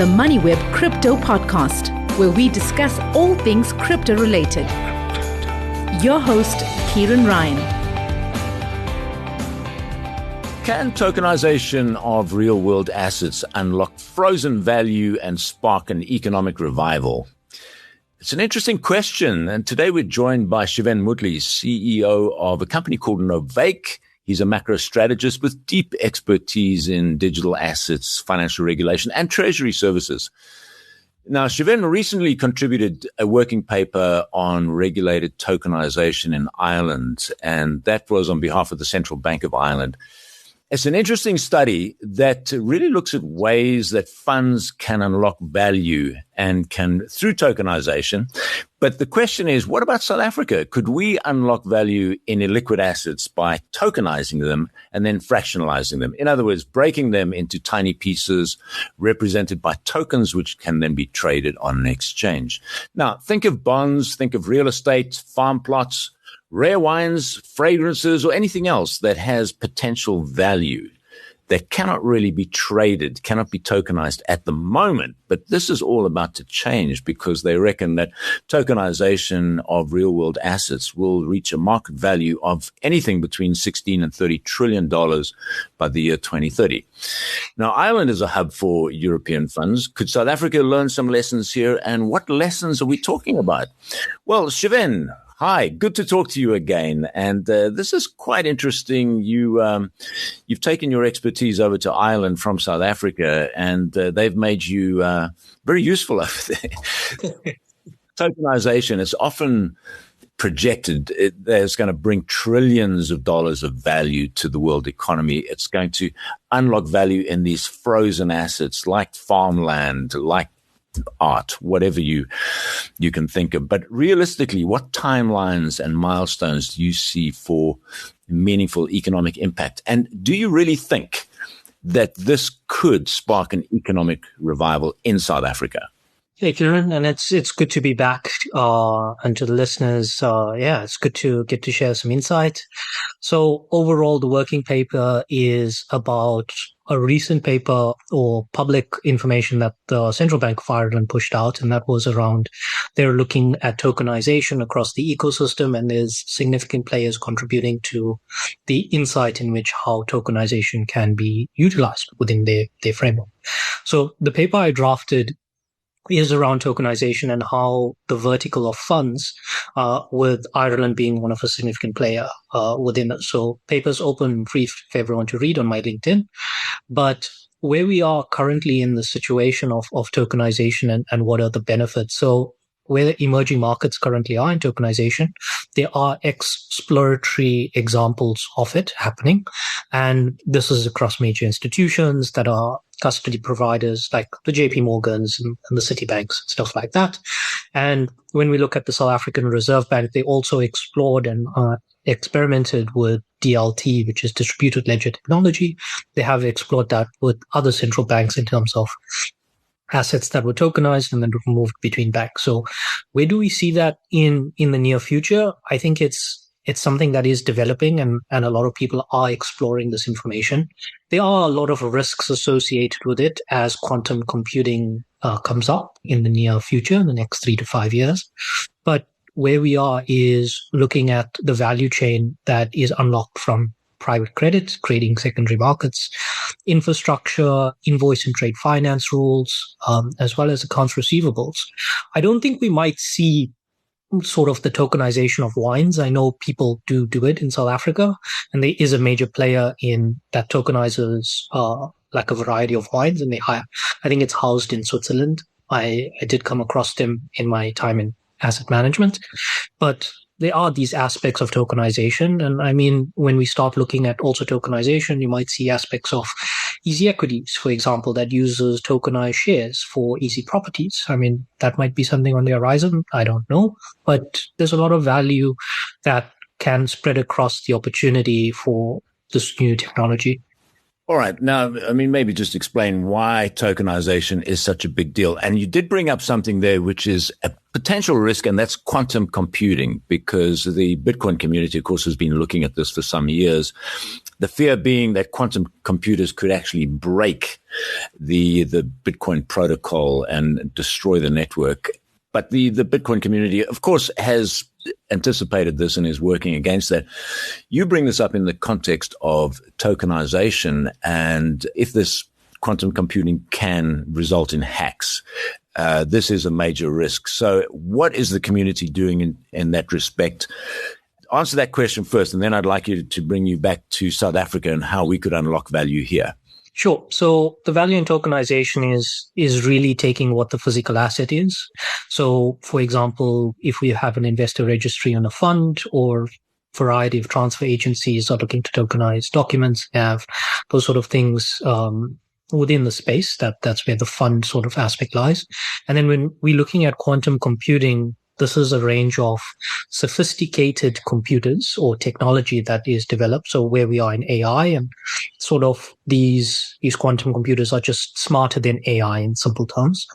the Moneyweb Crypto Podcast, where we discuss all things crypto related. Your host, Kieran Ryan. Can tokenization of real-world assets unlock frozen value and spark an economic revival? It's an interesting question, and today we're joined by Shiven Mutli, CEO of a company called Moneyweb. He's a macro strategist with deep expertise in digital assets, financial regulation, and treasury services. Now, Shiven recently contributed a working paper on regulated tokenization in Ireland, and that was on behalf of the Central Bank of Ireland. It's an interesting study that really looks at ways that funds can unlock value and can through tokenization. But the question is, what about South Africa? Could we unlock value in illiquid assets by tokenizing them and then fractionalizing them? In other words, breaking them into tiny pieces represented by tokens, which can then be traded on an exchange. Now, think of bonds, think of real estate, farm plots, rare wines, fragrances, or anything else that has potential value that cannot really be traded, cannot be tokenized at the moment. But this is all about to change because they reckon that tokenization of real-world assets will reach a market value of anything between $16 and $30 trillion by the year 2030. Now, Ireland is a hub for European funds. Could South Africa learn some lessons here? And what lessons are we talking about? Well, Shiven, hi, good to talk to you again. And this is quite interesting. You've taken your expertise over to Ireland from South Africa, and they've made you very useful over there. Tokenization is often projected that it's going to bring trillions of dollars of value to the world economy. It's going to unlock value in these frozen assets like farmland, like art, whatever you can think of. But realistically, what timelines and milestones do you see for meaningful economic impact? And do you really think that this could spark an economic revival in South Africa? Hey, Kieran, and it's good to be back. And to the listeners, it's good to get to share some insight. So overall, the working paper is about a recent paper or public information that the Central Bank of Ireland pushed out, and that was around they're looking at tokenization across the ecosystem, and there's significant players contributing to the insight in which how tokenization can be utilized within their framework. So the paper I drafted is around tokenization and how the vertical of funds, with Ireland being one of a significant player within it. So papers open free for everyone to read on my LinkedIn. But where we are currently in the situation of tokenization and what are the benefits. So where emerging markets currently are in tokenization, there are exploratory examples of it happening. And this is across major institutions that are custody providers like the JP Morgans and the Citibanks, stuff like that. And when we look at the South African Reserve Bank, they also explored and experimented with DLT, which is distributed ledger technology. They have explored that with other central banks in terms of assets that were tokenized and then moved between banks. So where do we see that in the near future? I think it's something that is developing and a lot of people are exploring this information. There are a lot of risks associated with it as quantum computing comes up in the near future, in the next 3 to 5 years. But where we are is looking at the value chain that is unlocked from private credit, creating secondary markets, infrastructure, invoice and trade finance rules, as well as accounts receivables. I don't think we might see sort of the tokenization of wines. I know people do it in South Africa, and there is a major player in that tokenizes like a variety of wines, and I think it's housed in Switzerland. I did come across them in my time in asset management, but there are these aspects of tokenization. And I mean, when we start looking at also tokenization, you might see aspects of easy equities, for example, that uses tokenized shares for easy properties. I mean, that might be something on the horizon. I don't know, but there's a lot of value that can spread across the opportunity for this new technology. All right. Now, I mean, maybe just explain why tokenization is such a big deal. And you did bring up something there, which is a potential risk, and that's quantum computing, because the Bitcoin community, of course, has been looking at this for some years. The fear being that quantum computers could actually break the Bitcoin protocol and destroy the network. But the Bitcoin community, of course, has anticipated this and is working against that. You bring this up in the context of tokenization, and if this quantum computing can result in hacks, this is a major risk. So what is the community doing in that respect? Answer that question first, and then I'd like you to bring you back to South Africa and how we could unlock value here. Sure. So the value in tokenization is really taking what the physical asset is. So, for example, if we have an investor registry on a fund, or variety of transfer agencies are looking to tokenize documents, have those sort of things within the space, that's where the fund sort of aspect lies. And then when we're looking at quantum computing, this is a range of sophisticated computers or technology that is developed. So where we are in AI, and sort of these quantum computers are just smarter than AI in simple terms,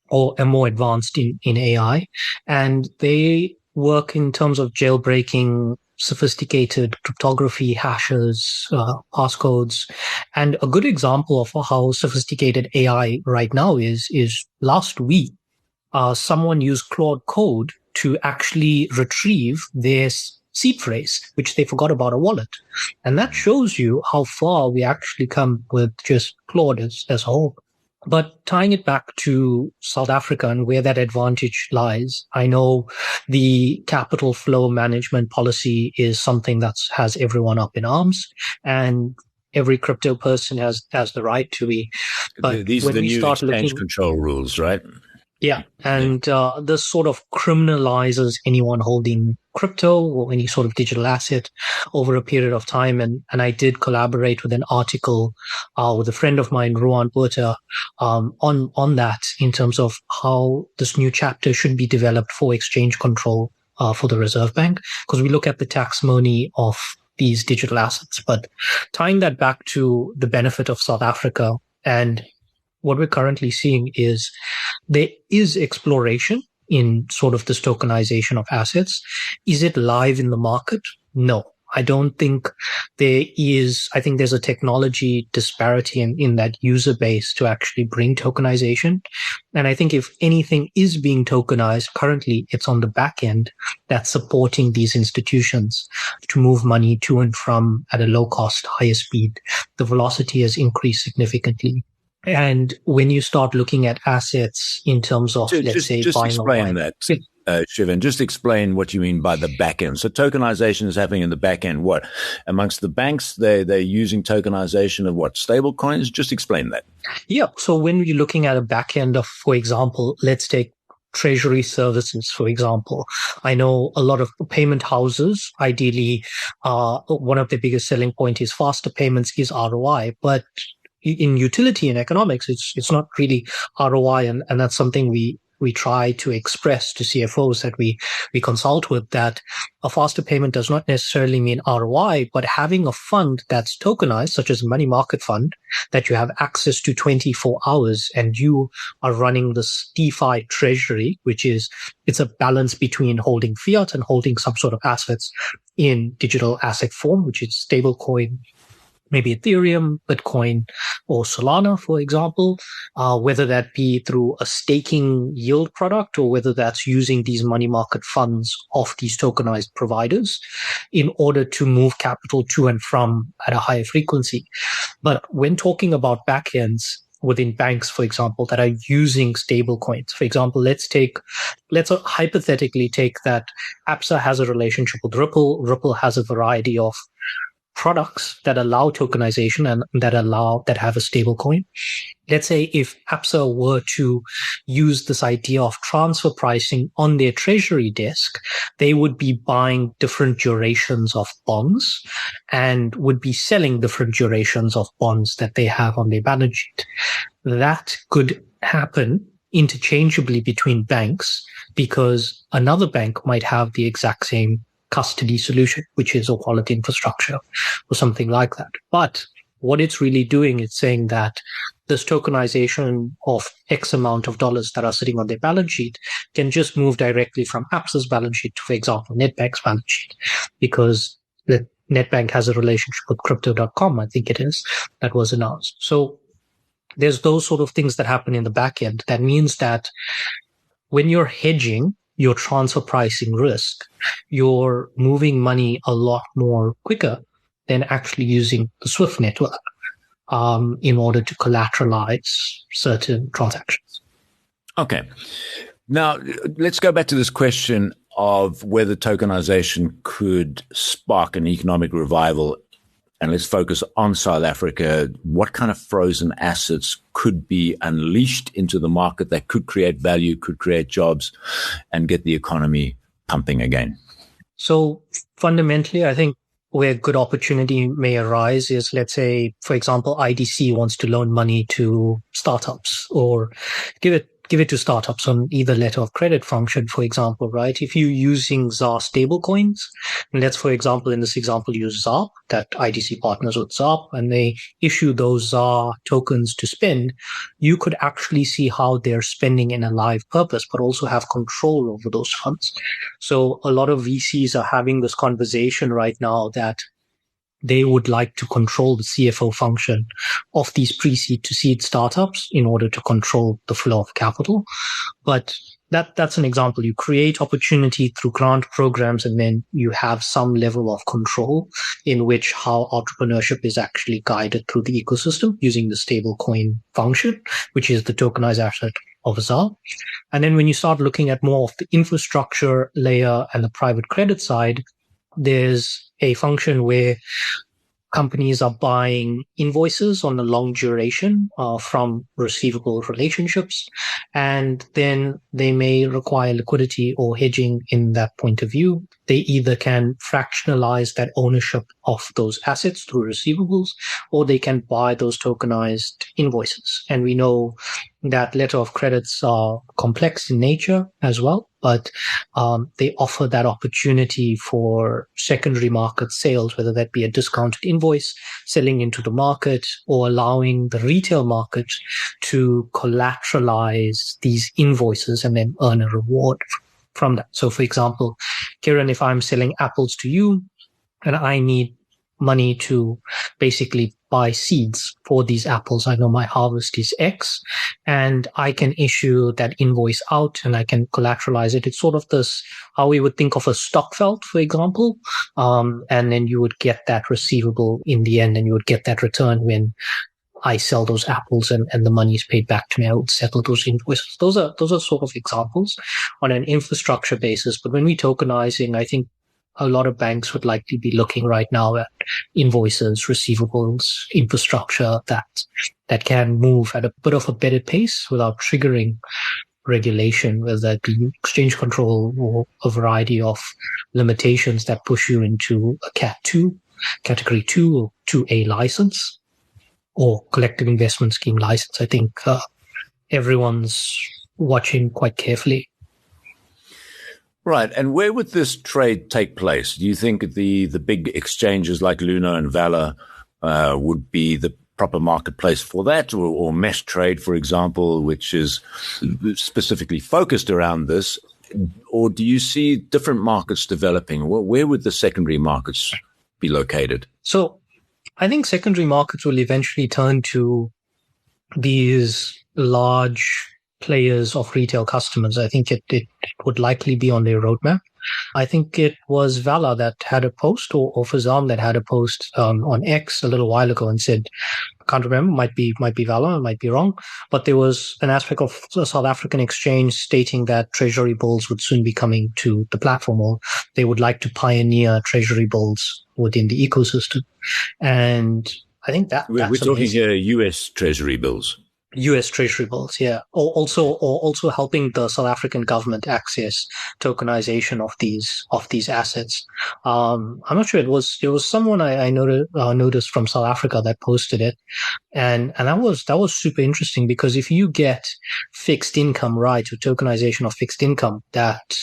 or are more advanced in AI. And they work in terms of jailbreaking sophisticated cryptography, hashes, passcodes. And a good example of how sophisticated AI right now is last week, someone used Claude Code to actually retrieve their seed phrase, which they forgot about a wallet. And that shows you how far we actually come with just Claude as a whole. But tying it back to South Africa and where that advantage lies, I know the capital flow management policy is something that has everyone up in arms, and every crypto person has the right to be. But these are the new exchange control rules, right? Yeah. And this sort of criminalizes anyone holding crypto or any sort of digital asset over a period of time. And I did collaborate with an article with a friend of mine, Ruan Burta, on that in terms of how this new chapter should be developed for exchange control for the Reserve Bank, because we look at the taxonomy of these digital assets. But tying that back to the benefit of South Africa, and what we're currently seeing is there is exploration in sort of this tokenization of assets. Is it live in the market? No, I don't think there is. I think there's a technology disparity in that user base to actually bring tokenization. And I think if anything is being tokenized currently, it's on the back end that's supporting these institutions to move money to and from at a low cost, higher speed. The velocity has increased significantly. And when you start looking at assets in terms of, let's say, just buying explain that, Shivan. Just explain what you mean by the back end. So tokenization is happening in the back end. What amongst the banks, they're using tokenization of what, stable coins? Just explain that. Yeah. So when you're looking at a back end of, for example, let's take treasury services, for example. I know a lot of payment houses, ideally, one of the biggest selling point is faster payments is ROI, but in utility and economics, it's not really ROI, and that's something we try to express to CFOs that we consult with, that a faster payment does not necessarily mean ROI, but having a fund that's tokenized, such as a money market fund, that you have access to 24 hours, and you are running this DeFi treasury, which is, it's a balance between holding fiat and holding some sort of assets in digital asset form, which is stablecoin, maybe Ethereum, Bitcoin, or Solana, for example, whether that be through a staking yield product or whether that's using these money market funds of these tokenized providers in order to move capital to and from at a higher frequency. But when talking about backends within banks, for example, that are using stable coins, for example, let's hypothetically take that Absa has a relationship with Ripple. Ripple has a variety of products that allow tokenization and that have a stable coin. Let's say if Absa were to use this idea of transfer pricing on their treasury desk, they would be buying different durations of bonds and would be selling different durations of bonds that they have on their balance sheet. That could happen interchangeably between banks because another bank might have the exact same custody solution, which is a wallet infrastructure or something like that. But what it's really doing is saying that this tokenization of X amount of dollars that are sitting on their balance sheet can just move directly from Absa's balance sheet to, for example, Nedbank's balance sheet, because the Nedbank has a relationship with crypto.com, I think it is, that was announced. So there's those sort of things that happen in the back end. That means that when you're hedging your transfer pricing risk, you're moving money a lot more quicker than actually using the SWIFT network in order to collateralize certain transactions. Okay. Now, let's go back to this question of whether tokenization could spark an economic revival. And let's focus on South Africa. What kind of frozen assets could be unleashed into the market that could create value, could create jobs, and get the economy pumping again? So fundamentally, I think where good opportunity may arise is, let's say, for example, IDC wants to loan money to startups or give it to startups on either letter of credit function, for example, right? If you're using ZAR stablecoins, and let's, for example, in this example, use ZARP, that IDC partners with ZARP, and they issue those ZAR tokens to spend, you could actually see how they're spending in a live purpose, but also have control over those funds. So a lot of VCs are having this conversation right now that they would like to control the CFO function of these pre-seed to seed startups in order to control the flow of capital. But that's an example. You create opportunity through grant programs, and then you have some level of control in which how entrepreneurship is actually guided through the ecosystem using the stablecoin function, which is the tokenized asset of ZAR. And then when you start looking at more of the infrastructure layer and the private credit side, there's a function where companies are buying invoices on a long duration from receivable relationships, and then they may require liquidity or hedging in that point of view. They either can fractionalize that ownership of those assets through receivables, or they can buy those tokenized invoices. And we know that letter of credits are complex in nature as well, but they offer that opportunity for secondary market sales, whether that be a discounted invoice selling into the market or allowing the retail market to collateralize these invoices and then earn a reward from that. So for example, Kieran, if I'm selling apples to you and I need money to basically buy seeds for these apples, I know my harvest is X, and I can issue that invoice out and I can collateralize it. It's sort of this, how we would think of a stockfelt, for example, and then you would get that receivable in the end, and you would get that return when I sell those apples and the money is paid back to me. I would settle those invoices. Those are sort of examples on an infrastructure basis. But when we're tokenizing, I think a lot of banks would likely be looking right now at invoices, receivables, infrastructure that can move at a bit of a better pace without triggering regulation, whether that be exchange control or a variety of limitations that push you into a category 2 or 2A license or collective investment scheme license. I think everyone's watching quite carefully. Right. And where would this trade take place? Do you think the big exchanges like Luna and Valor would be the proper marketplace for that, or Mesh Trade, for example, which is specifically focused around this? Or do you see different markets developing? Where would the secondary markets be located? So I think secondary markets will eventually turn to these large players of retail customers. I think it would likely be on their roadmap. I think it was Vala that had a post, or Fazam that had a post on X a little while ago and said, I can't remember, might be Vala, I might be wrong, but there was an aspect of the South African exchange stating that treasury bills would soon be coming to the platform, or they would like to pioneer treasury bills within the ecosystem. And I think we're talking amazing. here US treasury bills. US treasury bills, yeah. Or also helping the South African government access tokenization of these assets. I'm not sure, it was someone I noticed from South Africa that posted it. And that was super interesting, because if you get fixed income, right, or tokenization of fixed income that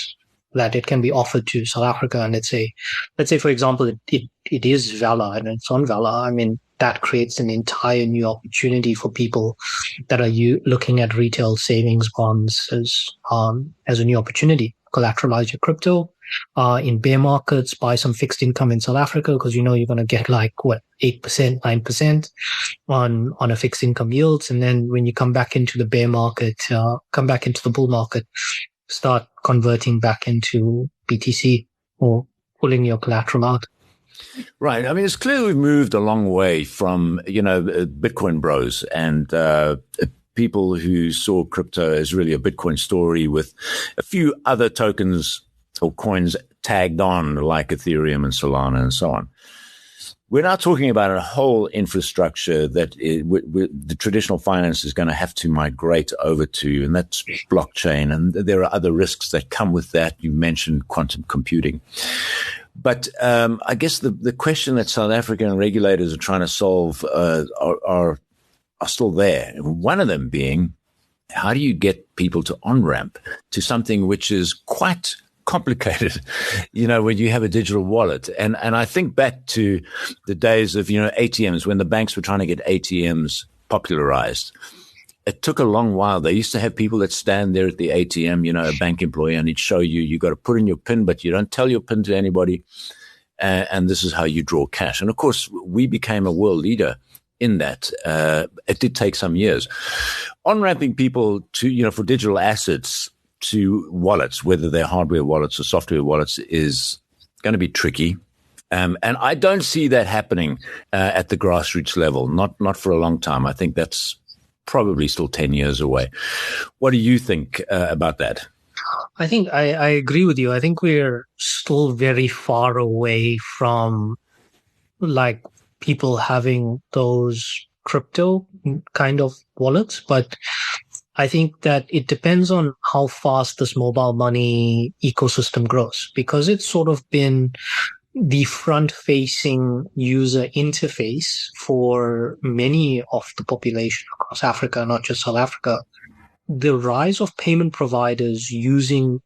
it can be offered to South Africa, and let's say for example it is Vala and it's on Vala. I mean, that creates an entire new opportunity for people that are looking at retail savings bonds as a new opportunity. Collateralize your crypto. In bear markets, buy some fixed income in South Africa because you're going to get 8%, 9% on a fixed income yields. And then when you come back into the bear market, come back into the bull market, start converting back into BTC or pulling your collateral out. Right. I mean, it's clear we've moved a long way from, Bitcoin bros and people who saw crypto as really a Bitcoin story with a few other tokens or coins tagged on like Ethereum and Solana and so on. We're now talking about a whole infrastructure that the traditional finance is going to have to migrate over to, and that's blockchain. And there are other risks that come with that. You mentioned quantum computing. But I guess the question that South African regulators are trying to solve are still there. One of them being, how do you get people to on-ramp to something which is quite complicated, when you have a digital wallet. And I think back to the days of, ATMs, when the banks were trying to get ATMs popularized. It took a long while. They used to have people that stand there at the ATM, a bank employee, and he'd show you got to put in your PIN, but you don't tell your PIN to anybody. And this is how you draw cash. And of course, we became a world leader in that. It did take some years. On-ramping people to, for digital assets to wallets, whether they're hardware wallets or software wallets, is going to be tricky. And I don't see that happening at the grassroots level, not for a long time. I think that's probably still 10 years away. What do you think about that? I think I agree with you. I think we're still very far away from people having those crypto kind of wallets, but I think that it depends on how fast this mobile money ecosystem grows, because it's sort of been the front-facing user interface for many of the population across Africa, not just South Africa. The rise of payment providers using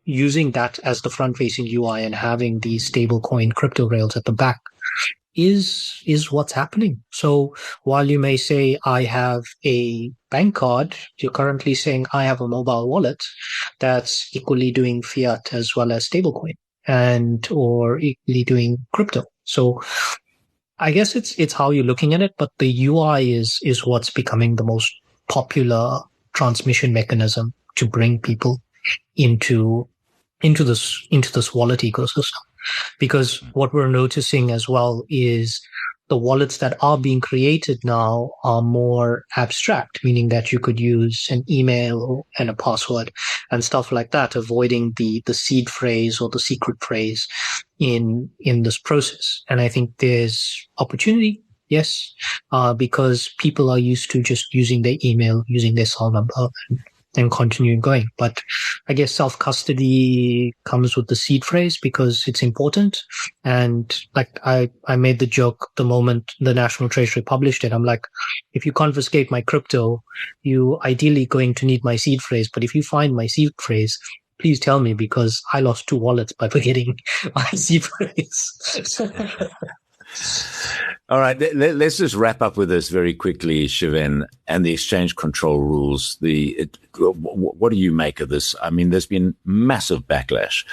that as the front-facing UI and having these stablecoin crypto rails at the back is what's happening. So while you may say, I have a bank card, you're currently saying, I have a mobile wallet that's equally doing fiat as well as stablecoin or equally doing crypto. So I guess it's how you're looking at it, but the UI is what's becoming the most popular transmission mechanism to bring people into this wallet ecosystem. Because what we're noticing as well is the wallets that are being created now are more abstract, meaning that you could use an email and a password and stuff like that, avoiding the seed phrase or the secret phrase in this process. And I think there's opportunity, yes, because people are used to just using their email, using their cell number, and continuing going. But I guess self-custody comes with the seed phrase because it's important. And I made the joke the moment the National Treasury published it. I'm like, if you confiscate my crypto, you ideally going to need my seed phrase. But if you find my seed phrase, please tell me, because I lost 2 wallets by forgetting my seed phrase. All right, let's just wrap up with this very quickly, Shiven, and the exchange control rules. What do you make of this? I mean, there's been massive backlash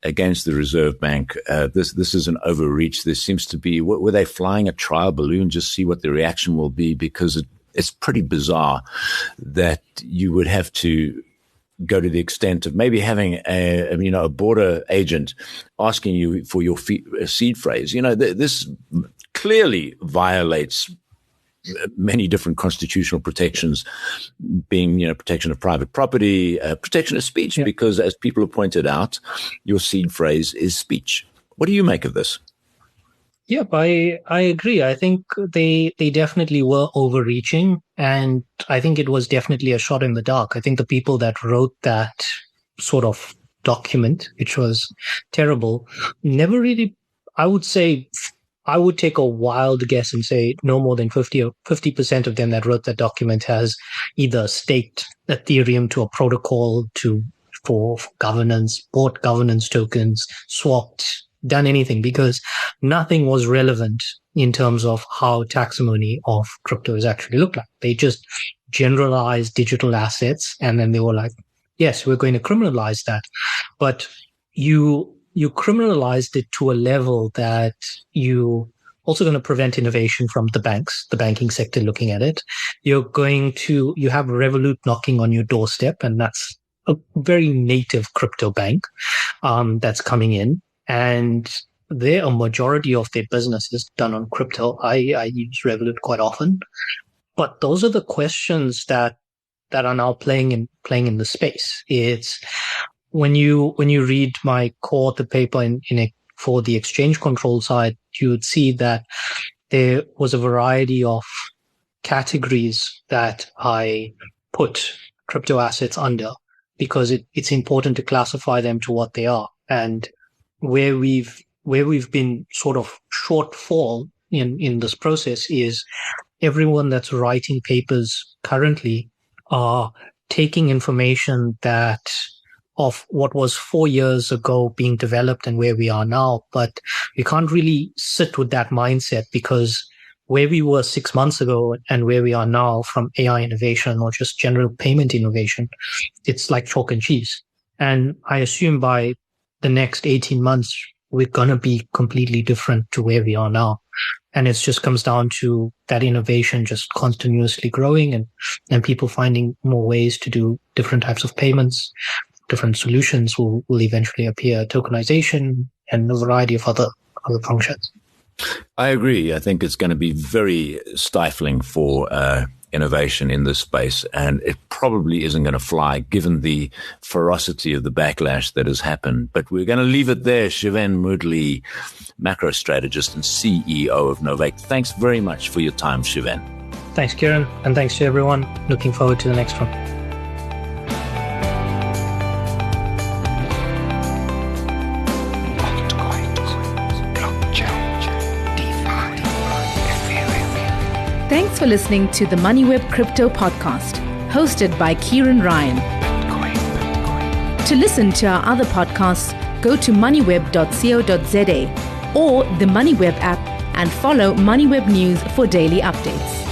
against the Reserve Bank. This is an overreach. There seems to be, were they flying a trial balloon, just see what the reaction will be? Because it's pretty bizarre that you would have to go to the extent of maybe having a border agent asking you for your seed phrase. This clearly violates many different constitutional protections, being, protection of private property, protection of speech, because as people have pointed out, your seed phrase is speech. What do you make of this? Yep, I agree. I think they definitely were overreaching, and I think it was definitely a shot in the dark. I think the people that wrote that sort of document, which was terrible, never really, I would say, I would take a wild guess and say no more than 50% of them that wrote that document has either staked Ethereum to a protocol for governance, bought governance tokens, swapped done anything because nothing was relevant in terms of how taxonomy of cryptos actually looked like. They just generalized digital assets, and then they were like, yes, we're going to criminalize that. But you criminalized it to a level that you also going to prevent innovation from the banks, the banking sector looking at it. You have Revolut knocking on your doorstep, and that's a very native crypto bank that's coming in. And a majority of their business is done on crypto. I use Revolut quite often. But those are the questions that are now playing in the space. It's when you read my co-author paper for the exchange control side, you would see that there was a variety of categories that I put crypto assets under because it's important to classify them to what they are. And where we've been sort of shortfall in this process is everyone that's writing papers currently are taking information that of what was 4 years ago being developed and where we are now. But we can't really sit with that mindset because where we were 6 months ago and where we are now from AI innovation or just general payment innovation, it's like chalk and cheese. And I assume by the next 18 months, we're going to be completely different to where we are now. And it just comes down to that innovation just continuously growing and people finding more ways to do different types of payments. Different solutions will eventually appear, tokenization and a variety of other functions. I agree. I think it's going to be very stifling for innovation in this space, and it probably isn't going to fly given the ferocity of the backlash that has happened. But we're going to leave it there. Shiven Moodley, macro strategist and CEO of Novate. Thanks very much for your time, Shiven. Thanks, Kieran, and thanks to everyone. Looking forward to the next one. Thanks for listening to the Moneyweb Crypto Podcast, hosted by Kieran Ryan. To listen to our other podcasts, go to moneyweb.co.za or the Moneyweb app and follow Moneyweb News for daily updates.